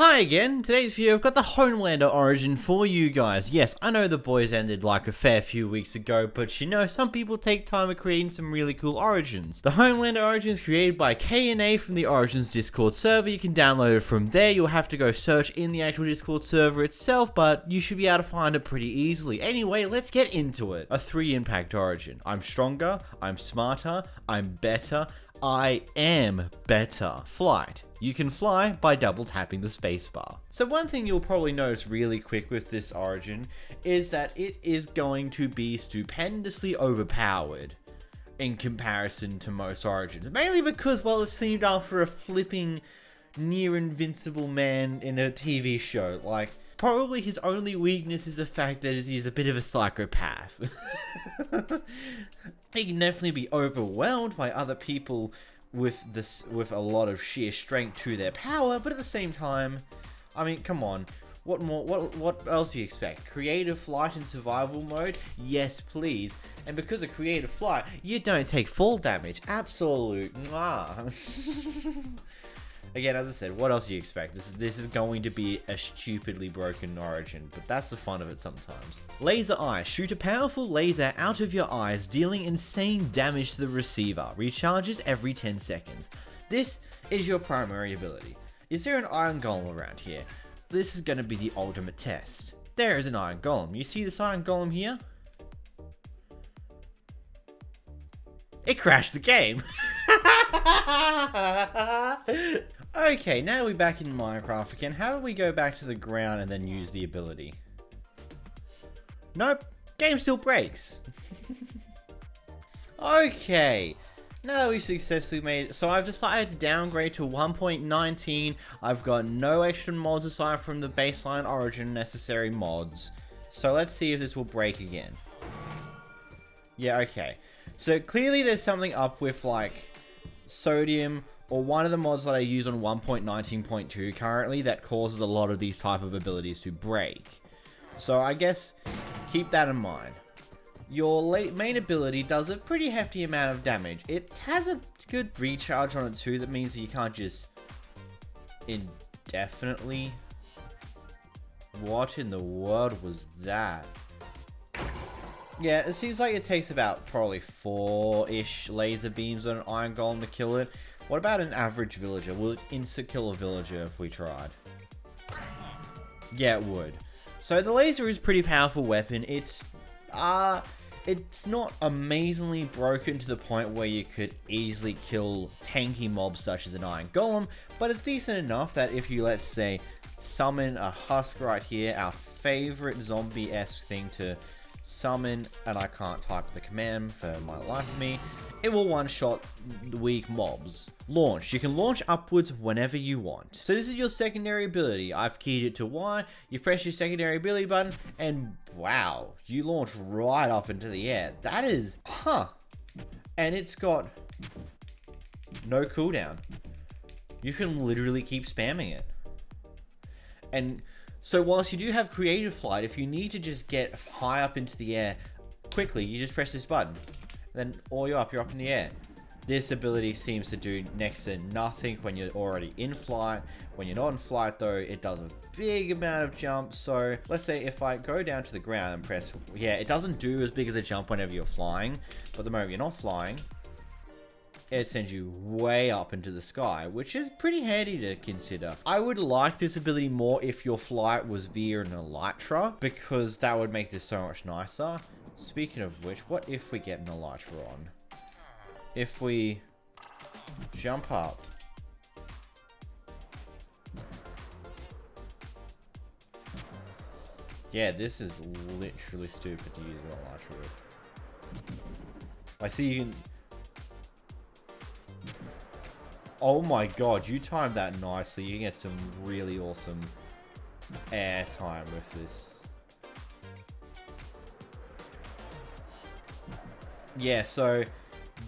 Hi again, today's video I've got the Homelander origin for you guys. Yes, I know the boys ended like a fair few weeks ago, but you know, some people take time at creating some really cool origins. The Homelander origin is created by K&A from the Origins Discord server. You can download it from there. You'll have to go search in the actual Discord server itself, but you should be able to find it pretty easily. Anyway, let's get into it. A 3 impact origin. I'm stronger, I'm smarter, I'm better, I am better. Flight. You can fly by double tapping the spacebar. So one thing you'll probably notice really quick with this origin is that it is going to be stupendously overpowered in comparison to most origins. Mainly because, well, it's themed after a flipping near invincible man in a TV show. Like, probably his only weakness is the fact that he's a bit of a psychopath. He can definitely be overwhelmed by other people with a lot of sheer strength to their power, but at the same time, I mean, come on, what else do you expect? Creative flight in survival mode? Yes, please. And because of creative flight, you don't take full damage. Absolute mwah. Again, as I said, what else do you expect? This is going to be a stupidly broken origin, but that's the fun of it sometimes. Laser Eye. Shoot a powerful laser out of your eyes, dealing insane damage to the receiver. Recharges every 10 seconds. This is your primary ability. Is there an Iron Golem around here? This is going to be the ultimate test. There is an Iron Golem. You see this Iron Golem here? It crashed the game. Okay, now we're back in Minecraft again. How about we go back to the ground and then use the ability? Nope, game still breaks. Okay, now we successfully made it. So I've decided to downgrade to 1.19. I've got no extra mods aside from the baseline origin necessary mods. So let's see if this will break again. Yeah, okay. So clearly there's something up with like sodium or one of the mods that I use on 1.19.2 currently that causes a lot of these type of abilities to break. So I guess keep that in mind. Your main ability does a pretty hefty amount of damage. It has a good recharge on it too. That means that you can't just indefinitely... What in the world was that? Yeah, it seems like it takes about probably 4-ish laser beams on an Iron Golem to kill it. What about an average villager? Will it insta-kill a villager if we tried? Yeah, it would. So the laser is a pretty powerful weapon. It's not amazingly broken to the point where you could easily kill tanky mobs such as an Iron Golem, but it's decent enough that if you, let's say, summon a husk right here, our favorite zombie-esque thing to summon, and I can't type the command for my life of me, it will one-shot the weak mobs. Launch. You can launch upwards whenever you want. So this is your secondary ability. I've keyed it to Y. You press your secondary ability button, and wow, you launch right up into the air. That is, and it's got no cooldown. You can literally keep spamming it. And so whilst you do have creative flight, if you need to just get high up into the air quickly, you just press this button. Then all you're up in the air. This ability seems to do next to nothing when you're already in flight. When you're not in flight though, it does a big amount of jump. So let's say if I go down to the ground and press, yeah, it doesn't do as big as a jump whenever you're flying. But the moment you're not flying, it sends you way up into the sky, which is pretty handy to consider. I would like this ability more if your flight was via an elytra, because that would make this so much nicer. Speaking of which, what if we get an elytra on? If we jump up. Yeah, this is literally stupid to use an elytra with. I see you can... Oh my god, you timed that nicely. You can get some really awesome air time with this. Yeah, so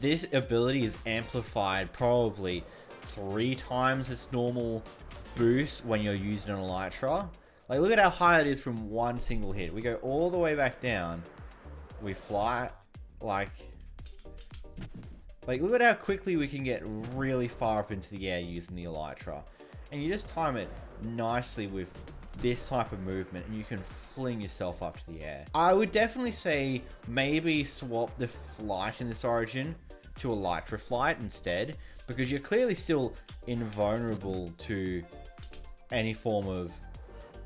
this ability is amplified probably 3 times its normal boost when you're using an elytra. Like, look at how high it is from one single hit. We go all the way back down. We fly, like, look at how quickly we can get really far up into the air using the elytra. And you just time it nicely with this type of movement, and you can fling yourself up to the air. I would definitely say maybe swap the flight in this origin to 𝓵𝓷𝓷𝓴𝓼 instead, because you're clearly still invulnerable to any form of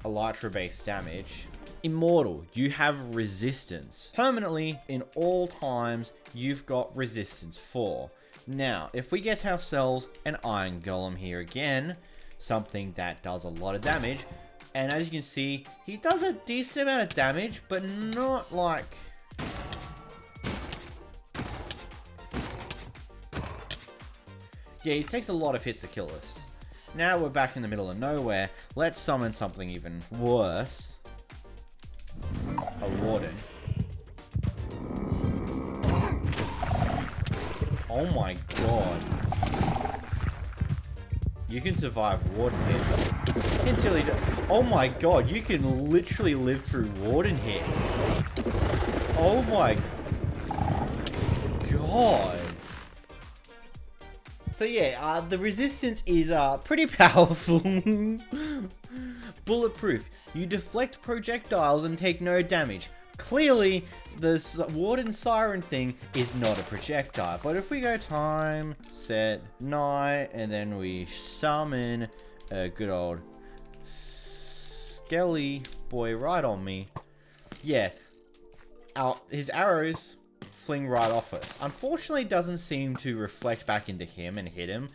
elytra based damage. Immortal, you have resistance. Permanently, in all times, you've got resistance 4. Now, if we get ourselves an Iron Golem here again, something that does a lot of damage, and as you can see, he does a decent amount of damage, but not like... Yeah, he takes a lot of hits to kill us. Now we're back in the middle of nowhere. Let's summon something even worse. A Warden. Oh my god. You can survive Warden hits. Until he oh my god, you can literally live through Warden hits. Oh my god. So yeah, the resistance is pretty powerful. Bulletproof. You deflect projectiles and take no damage. Clearly, the Warden Siren thing is not a projectile. But if we go time, set, night, and then we summon a good old Skelly boy right on me. Yeah, his arrows fling right off us. Unfortunately, it doesn't seem to reflect back into him and hit him.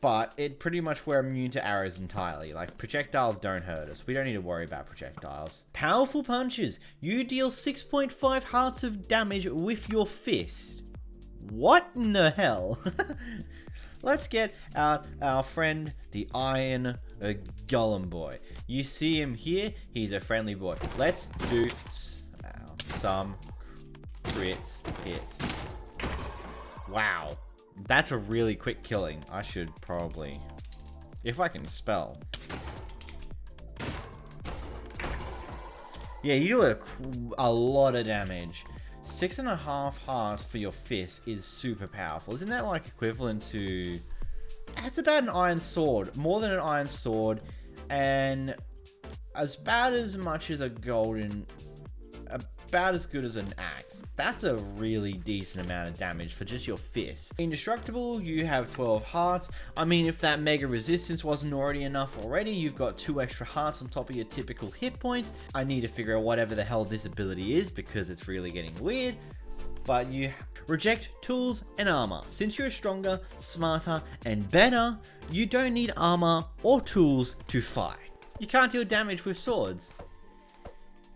But it pretty much we're immune to arrows entirely. Like, projectiles don't hurt us. We don't need to worry about projectiles. Powerful punches. You deal 6.5 hearts of damage with your fist. What in the hell? Let's get out our friend, the Iron Golem boy. You see him here? He's a friendly boy. Let's do some crit hits. Wow. That's a really quick killing. I should probably... If I can spell. Yeah, you do a lot of damage. 6.5 hearts for your fist is super powerful. Isn't that like equivalent to... That's about an iron sword. More than an iron sword. And about as much as a golden... About as good as an axe. That's a really decent amount of damage for just your fist. Indestructible, you have 12 hearts. I mean, if that mega resistance wasn't already enough already, you've got 2 extra hearts on top of your typical hit points. I need to figure out whatever the hell this ability is because it's really getting weird. But you reject tools and armor. Since you're stronger, smarter, and better, you don't need armor or tools to fight. You can't deal damage with swords.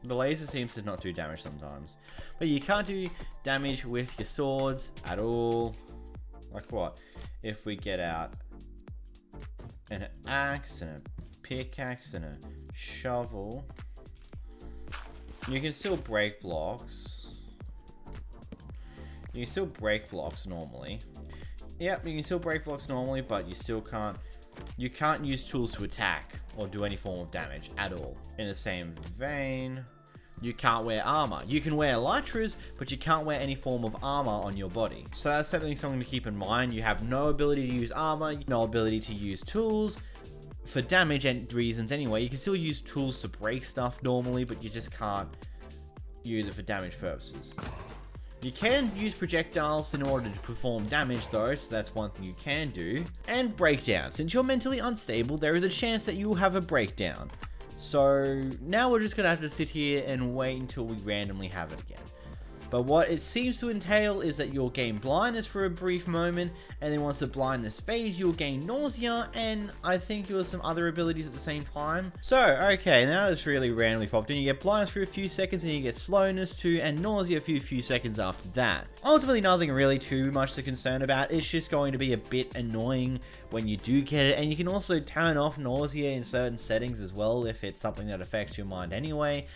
The laser seems to not do damage sometimes. But you can't do damage with your swords at all. Like what? If we get out an axe and a pickaxe and a shovel, you can still break blocks. You can still break blocks normally. Yep, you can still break blocks normally, but you still can't... You can't use tools to attack or do any form of damage at all. In the same vein, you can't wear armor. You can wear elytras, but you can't wear any form of armor on your body. So that's something to keep in mind. You have no ability to use armor, no ability to use tools for damage and reasons anyway. You can still use tools to break stuff normally, but you just can't use it for damage purposes. You can use projectiles in order to perform damage though, so that's one thing you can do. And breakdown. Since you're mentally unstable, there is a chance that you will have a breakdown. So now we're just going to have to sit here and wait until we randomly have it again. But what it seems to entail is that you'll gain blindness for a brief moment, and then once the blindness fades, you'll gain nausea, and I think you'll have some other abilities at the same time. So, okay, now it's really randomly popped in. You get blindness for a few seconds, and you get slowness too, and nausea for a few seconds after that. Ultimately, nothing really too much to concern about. It's just going to be a bit annoying when you do get it, and you can also turn off nausea in certain settings as well if it's something that affects your mind anyway.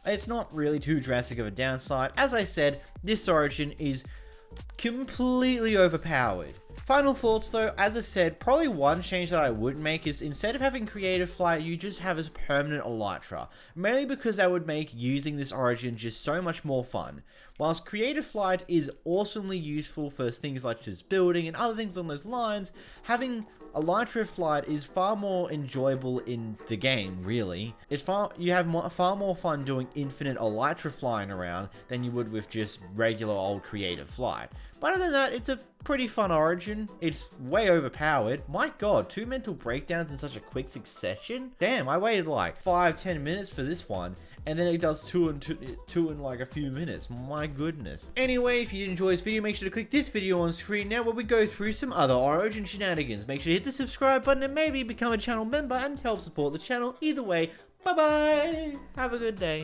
It's not really too drastic of a downside. As I said, this origin is completely overpowered. Final thoughts though, as I said, probably one change that I would make is instead of having creative flight, you just have as permanent elytra, mainly because that would make using this origin just so much more fun. Whilst creative flight is awesomely useful for things like just building and other things on those lines, having elytra flight is far more enjoyable in the game, really. You have far more fun doing infinite elytra flying around than you would with just regular old creative flight. But other than that, it's a pretty fun origin. It's way overpowered. My god, 2 mental breakdowns in such a quick succession? Damn, I waited like 5-10 minutes for this one. And then it does two in like a few minutes. My goodness. Anyway, if you did enjoy this video, make sure to click this video on screen now where we go through some other origin shenanigans. Make sure to hit the subscribe button and maybe become a channel member and help support the channel. Either way, bye bye. Have a good day.